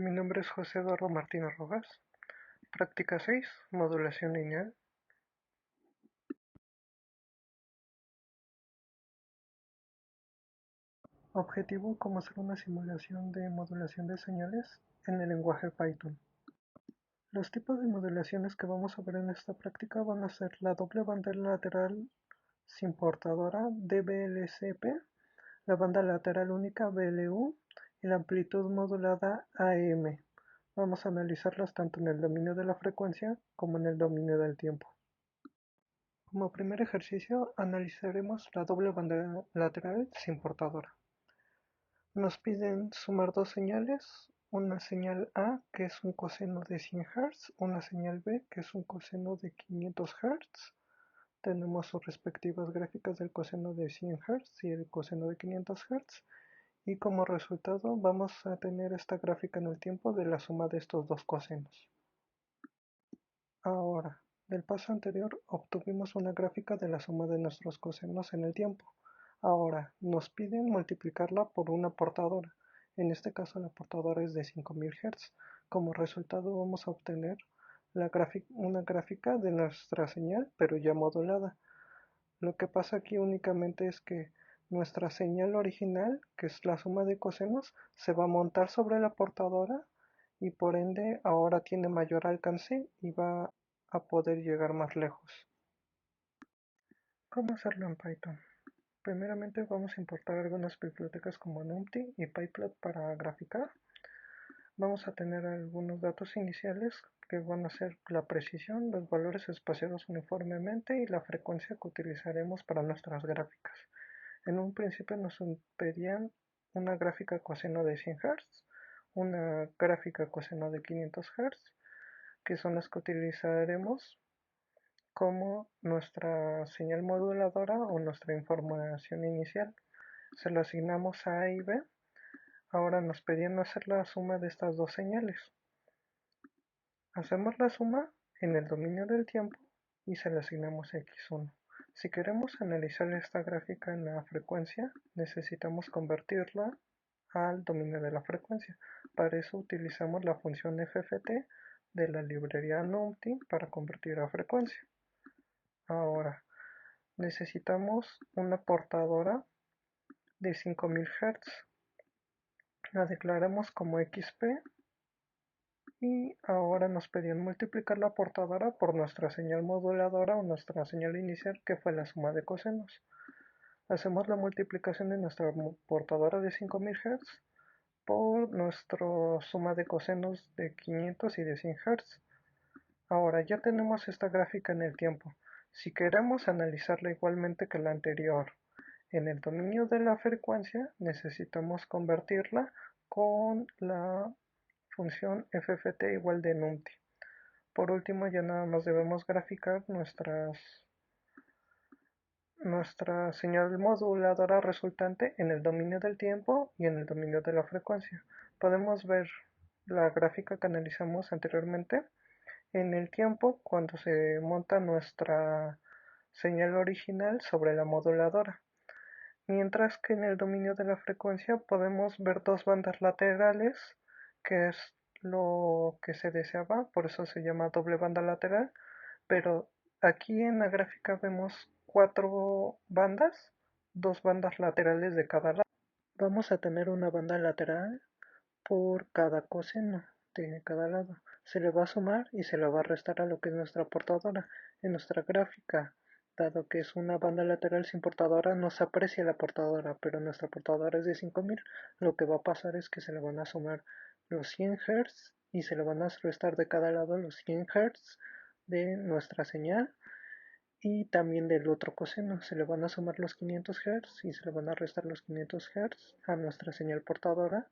Mi nombre es José Eduardo Martínez Rojas. Práctica 6, modulación lineal. Objetivo: cómo hacer una simulación de modulación de señales en el lenguaje Python. Los tipos de modulaciones que vamos a ver en esta práctica van a ser la doble banda lateral sin portadora DBLCP, la banda lateral única BLU y la amplitud modulada AM. Vamos a analizarlas tanto en el dominio de la frecuencia como en el dominio del tiempo. Como primer ejercicio, analizaremos la doble banda lateral sin portadora. Nos piden sumar dos señales, una señal A, que es un coseno de 100 Hz, una señal B, que es un coseno de 500 Hz. Tenemos sus respectivas gráficas del coseno de 100 Hz y el coseno de 500 Hz. Y como resultado vamos a tener esta gráfica en el tiempo de la suma de estos dos cosenos. Ahora, del paso anterior obtuvimos una gráfica de la suma de nuestros cosenos en el tiempo. Ahora, nos piden multiplicarla por una portadora. En este caso la portadora es de 5000 Hz. Como resultado vamos a obtener una gráfica de nuestra señal, pero ya modulada. Lo que pasa aquí únicamente es que nuestra señal original, que es la suma de cosenos, se va a montar sobre la portadora y por ende ahora tiene mayor alcance y va a poder llegar más lejos. ¿Cómo hacerlo en Python? Primeramente vamos a importar algunas bibliotecas como NumPy y PyPlot para graficar. Vamos a tener algunos datos iniciales que van a ser la precisión, los valores espaciados uniformemente y la frecuencia que utilizaremos para nuestras gráficas. En un principio nos pedían una gráfica coseno de 100 Hz, una gráfica coseno de 500 Hz, que son las que utilizaremos como nuestra señal moduladora o nuestra información inicial. Se lo asignamos a A y B. Ahora nos pedían hacer la suma de estas dos señales. Hacemos la suma en el dominio del tiempo y se le asignamos x1. Si queremos analizar esta gráfica en la frecuencia, necesitamos convertirla al dominio de la frecuencia. Para eso utilizamos la función FFT de la librería NumPy para convertir a frecuencia. Ahora, necesitamos una portadora de 5000 Hz. La declaramos como XP y ahora nos pedían multiplicar la portadora por nuestra señal moduladora o nuestra señal inicial, que fue la suma de cosenos. Hacemos la multiplicación de nuestra portadora de 5000 Hz por nuestra suma de cosenos de 500 y de 100 Hz. Ahora ya tenemos esta gráfica en el tiempo. Si queremos analizarla igualmente que la anterior en el dominio de la frecuencia, necesitamos convertirla con la función FFT igual de NumPy. Por último, ya nada más debemos graficar nuestra señal moduladora resultante en el dominio del tiempo y en el dominio de la frecuencia. Podemos ver la gráfica que analizamos anteriormente. En el tiempo, cuando se monta nuestra señal original sobre la moduladora. Mientras que en el dominio de la frecuencia podemos ver dos bandas laterales, que es lo que se deseaba, por eso se llama doble banda lateral, pero aquí en la gráfica vemos cuatro bandas, dos bandas laterales de cada lado. Vamos a tener una banda lateral por cada coseno de cada lado. Se le va a sumar y se le va a restar a lo que es nuestra portadora. En nuestra gráfica, dado que es una banda lateral sin portadora, no se aprecia la portadora, pero nuestra portadora es de 5000. Lo que va a pasar es que se le van a sumar los 100 Hz y se le van a restar de cada lado los 100 Hz de nuestra señal y también del otro coseno. Se le van a sumar los 500 Hz y se le van a restar los 500 Hz a nuestra señal portadora,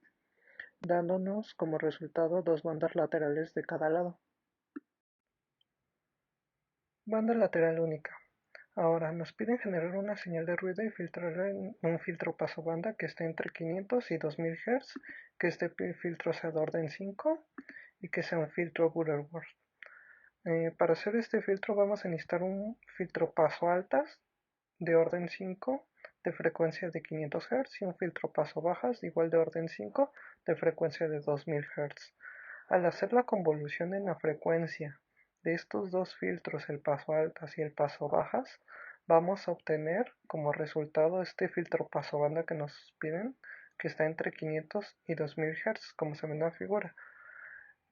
dándonos como resultado dos bandas laterales de cada lado. Banda lateral única. Ahora nos piden generar una señal de ruido y filtrarla en un filtro paso banda que esté entre 500 y 2000 Hz, que este filtro sea de orden 5 y que sea un filtro Butterworth. Para hacer este filtro vamos a necesitar un filtro paso altas de orden 5 de frecuencia de 500 Hz y un filtro paso bajas igual de orden 5 de frecuencia de 2000 Hz. Al hacer la convolución en la frecuencia de estos dos filtros, el paso altas y el paso bajas, vamos a obtener como resultado este filtro paso banda que nos piden, que está entre 500 y 2000 Hz, como se ve en la figura.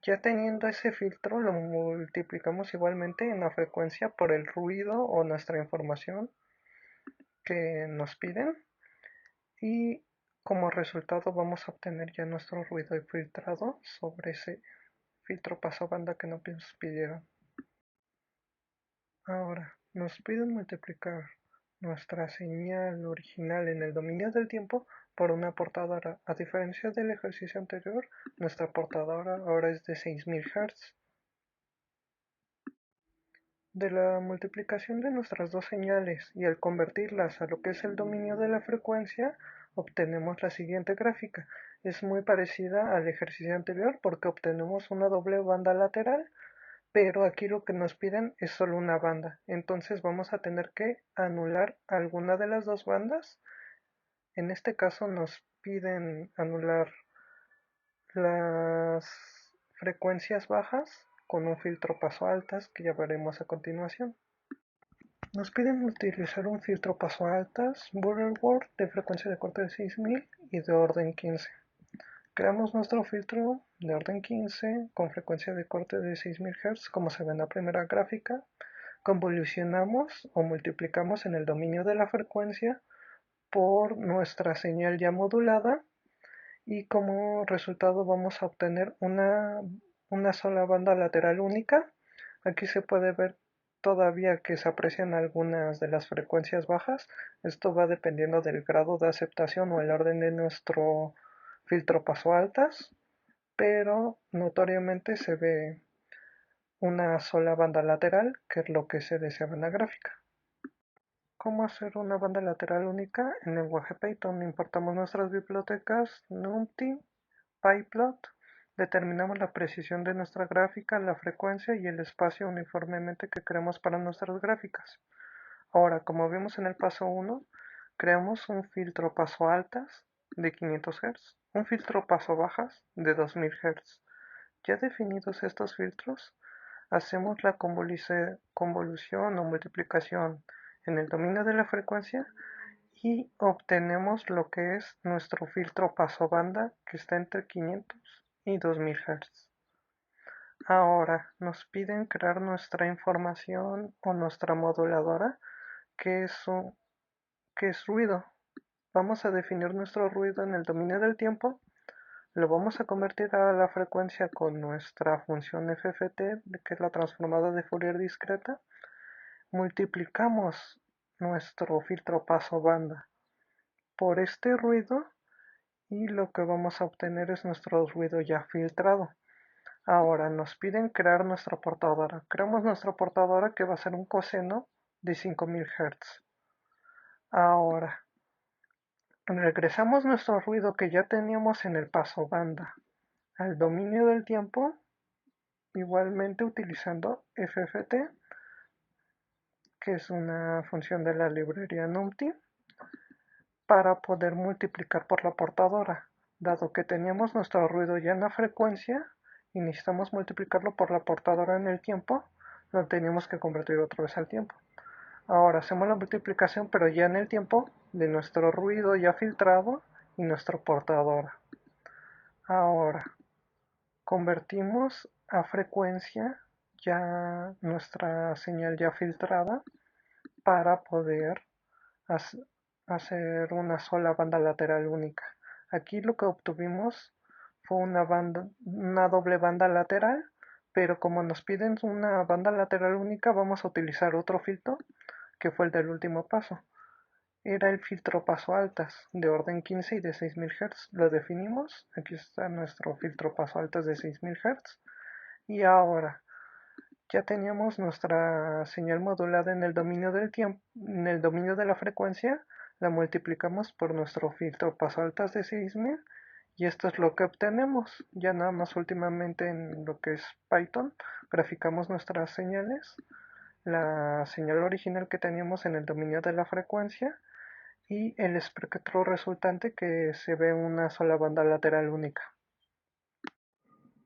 Ya teniendo ese filtro, lo multiplicamos igualmente en la frecuencia por el ruido o nuestra información que nos piden, y como resultado vamos a obtener ya nuestro ruido filtrado sobre ese filtro paso banda que nos pidieron. Ahora, nos piden multiplicar nuestra señal original en el dominio del tiempo por una portadora. A diferencia del ejercicio anterior, nuestra portadora ahora es de 6000 Hz. De la multiplicación de nuestras dos señales y al convertirlas a lo que es el dominio de la frecuencia, obtenemos la siguiente gráfica. Es muy parecida al ejercicio anterior porque obtenemos una doble banda lateral, pero aquí lo que nos piden es solo una banda. Entonces vamos a tener que anular alguna de las dos bandas. En este caso nos piden anular las frecuencias bajas con un filtro paso altas que ya veremos a continuación. Nos piden utilizar un filtro paso altas Butterworth de frecuencia de corte de 6000 y de orden 15. Creamos nuestro filtro de orden 15 con frecuencia de corte de 6000 Hz, como se ve en la primera gráfica. Convolucionamos o multiplicamos en el dominio de la frecuencia por nuestra señal ya modulada, y como resultado vamos a obtener una sola banda lateral única. Aquí se puede ver todavía que se aprecian algunas de las frecuencias bajas. Esto va dependiendo del grado de aceptación o el orden de nuestro filtro paso altas, pero notoriamente se ve una sola banda lateral, que es lo que se deseaba en la gráfica. ¿Cómo hacer una banda lateral única? En lenguaje Python importamos nuestras bibliotecas NumPy, pyplot, determinamos la precisión de nuestra gráfica, la frecuencia y el espacio uniformemente que queremos para nuestras gráficas. Ahora, como vimos en el paso 1, creamos un filtro paso altas de 500 Hz, un filtro paso bajas de 2000 Hz. Ya definidos estos filtros, hacemos la convolución o multiplicación en el dominio de la frecuencia y obtenemos lo que es nuestro filtro paso banda, que está entre 500 y 2000 Hz. Ahora nos piden crear nuestra información o nuestra moduladora, que es ruido. Vamos a definir nuestro ruido en el dominio del tiempo, lo vamos a convertir a la frecuencia con nuestra función FFT, que es la transformada de Fourier discreta. Multiplicamos nuestro filtro paso banda por este ruido y lo que vamos a obtener es nuestro ruido ya filtrado. Ahora nos piden crear nuestra portadora. Creamos nuestra portadora, que va a ser un coseno de 5000 Hz. Ahora regresamos nuestro ruido que ya teníamos en el paso banda al dominio del tiempo, igualmente utilizando FFT, que es una función de la librería NumPy, para poder multiplicar por la portadora. Dado que teníamos nuestro ruido ya en la frecuencia y necesitamos multiplicarlo por la portadora en el tiempo, lo teníamos que convertir otra vez al tiempo. Ahora hacemos la multiplicación, pero ya en el tiempo, de nuestro ruido ya filtrado y nuestra portadora. Ahora convertimos a frecuencia ya nuestra señal ya filtrada para poder hacer una sola banda lateral única. Aquí lo que obtuvimos fue una doble banda lateral, pero como nos piden una banda lateral única, vamos a utilizar otro filtro, que fue el del último paso. Era el filtro paso altas de orden 15 y de 6000 Hz. Lo definimos. Aquí está nuestro filtro paso altas de 6000 Hz. Y ahora ya teníamos nuestra señal modulada en el dominio del tiempo, en el dominio de la frecuencia, la multiplicamos por nuestro filtro paso altas de 6000 y esto es lo que obtenemos. Ya nada más últimamente en lo que es Python graficamos nuestras señales, la señal original que teníamos en el dominio de la frecuencia y el espectro resultante que se ve una sola banda lateral única.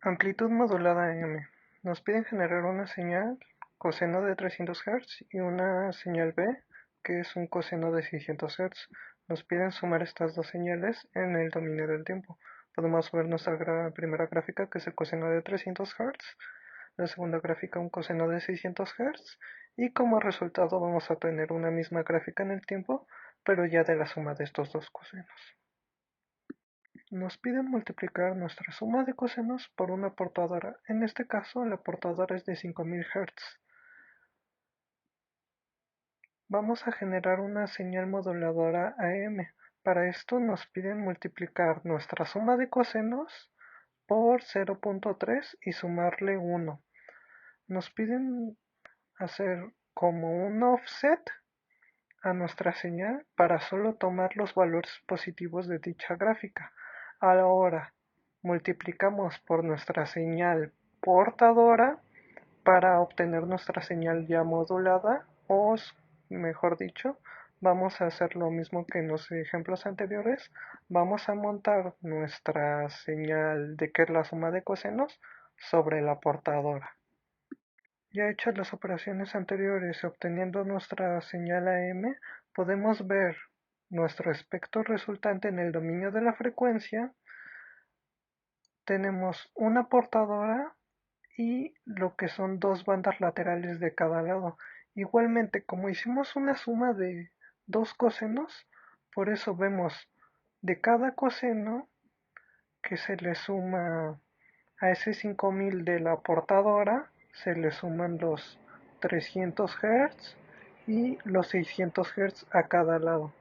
Amplitud modulada M. Nos piden generar una señal coseno de 300 Hz y una señal B que es un coseno de 600 Hz. Nos piden sumar estas dos señales en el dominio del tiempo. Podemos ver nuestra primera gráfica que es el coseno de 300 Hz, la segunda gráfica un coseno de 600 Hz y como resultado vamos a tener una misma gráfica en el tiempo pero ya de la suma de estos dos cosenos. Nos piden multiplicar nuestra suma de cosenos por una portadora. En este caso la portadora es de 5000 Hz. Vamos a generar una señal moduladora AM. Para esto nos piden multiplicar nuestra suma de cosenos por 0.3 y sumarle 1. Nos piden hacer como un offset a nuestra señal para solo tomar los valores positivos de dicha gráfica. Ahora multiplicamos por nuestra señal portadora para obtener nuestra señal ya modulada o mejor dicho vamos a hacer lo mismo que en los ejemplos anteriores, vamos a montar nuestra señal de que es la suma de cosenos sobre la portadora. Ya hechas las operaciones anteriores y obteniendo nuestra señal AM, podemos ver nuestro espectro resultante en el dominio de la frecuencia. Tenemos una portadora y lo que son dos bandas laterales de cada lado. Igualmente, como hicimos una suma de dos cosenos, por eso vemos de cada coseno que se le suma a ese 5000 de la portadora se le suman los 300 Hz y los 600 Hz a cada lado.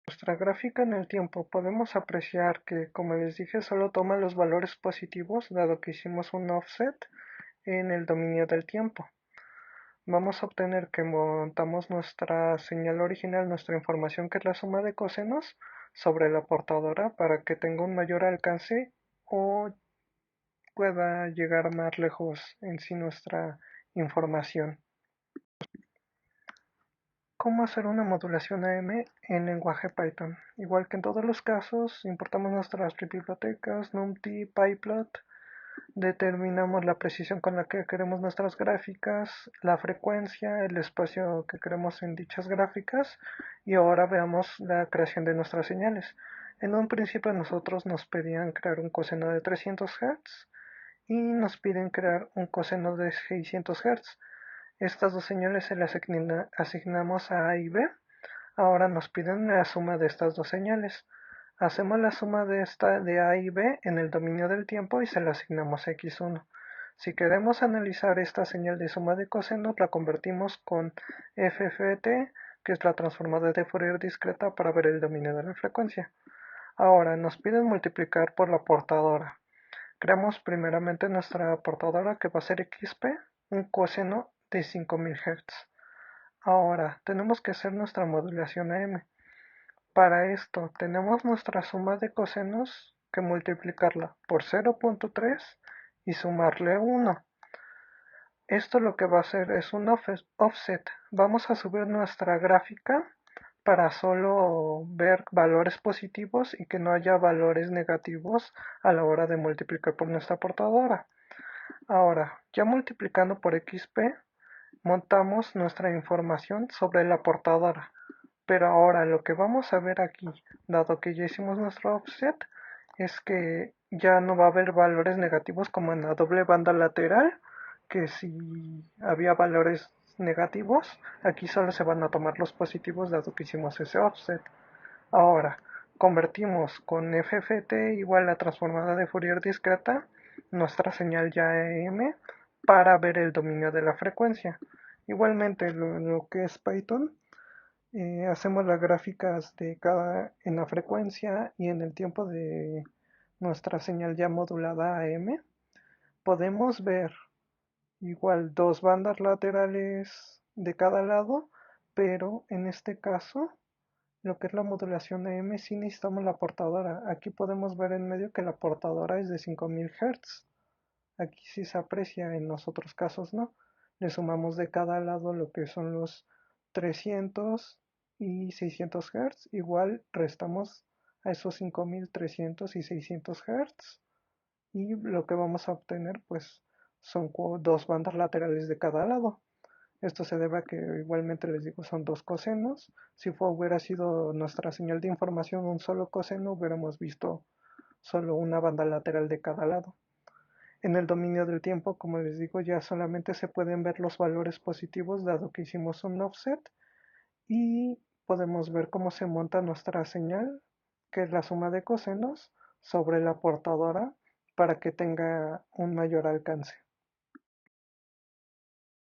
Nuestra gráfica en el tiempo podemos apreciar que, como les dije, solo toma los valores positivos dado que hicimos un offset en el dominio del tiempo. Vamos a obtener que montamos nuestra señal original, nuestra información que es la suma de cosenos, sobre la portadora para que tenga un mayor alcance o pueda llegar más lejos en sí nuestra información. ¿Cómo hacer una modulación AM en lenguaje Python? Igual que en todos los casos, importamos nuestras bibliotecas, NumPy, pyplot, determinamos la precisión con la que queremos nuestras gráficas, la frecuencia, el espacio que queremos en dichas gráficas y ahora veamos la creación de nuestras señales. En un principio nosotros nos pedían crear un coseno de 300 Hz y nos piden crear un coseno de 600 Hz. Estas dos señales se las asignamos a A y B. Ahora nos piden la suma de estas dos señales. Hacemos la suma de esta de A y B en el dominio del tiempo y se la asignamos a x1. Si queremos analizar esta señal de suma de cosenos, la convertimos con FFT, que es la transformada de Fourier discreta para ver el dominio de la frecuencia. Ahora nos piden multiplicar por la portadora. Creamos primeramente nuestra portadora que va a ser xp, un coseno de 5000 Hz. Ahora tenemos que hacer nuestra modulación AM. Para esto tenemos nuestra suma de cosenos que multiplicarla por 0.3 y sumarle 1. Esto lo que va a hacer es un offset. Vamos a subir nuestra gráfica para solo ver valores positivos y que no haya valores negativos a la hora de multiplicar por nuestra portadora. Ahora, ya multiplicando por xp, montamos nuestra información sobre la portadora. Pero ahora lo que vamos a ver aquí, dado que ya hicimos nuestro offset, es que ya no va a haber valores negativos como en la doble banda lateral, que si había valores negativos, aquí solo se van a tomar los positivos dado que hicimos ese offset. Ahora, convertimos con FFT igual a transformada de Fourier discreta nuestra señal ya AM para ver el dominio de la frecuencia. Igualmente, lo que es Python, hacemos las gráficas de cada en la frecuencia y en el tiempo de nuestra señal ya modulada AM. Podemos ver igual dos bandas laterales de cada lado, pero en este caso lo que es la modulación AM sí necesitamos la portadora. Aquí podemos ver en medio que la portadora es de 5000 Hz. Aquí sí se aprecia, en los otros casos no. Le sumamos de cada lado lo que son los 300 y 600 Hz, igual restamos a esos 5300 y 600 Hz y lo que vamos a obtener pues son dos bandas laterales de cada lado. Esto se debe a que igualmente les digo son dos cosenos. Si hubiera sido nuestra señal de información un solo coseno, hubiéramos visto solo una banda lateral de cada lado. En el dominio del tiempo, como les digo, ya solamente se pueden ver los valores positivos dado que hicimos un offset y podemos ver cómo se monta nuestra señal, que es la suma de cosenos, sobre la portadora para que tenga un mayor alcance.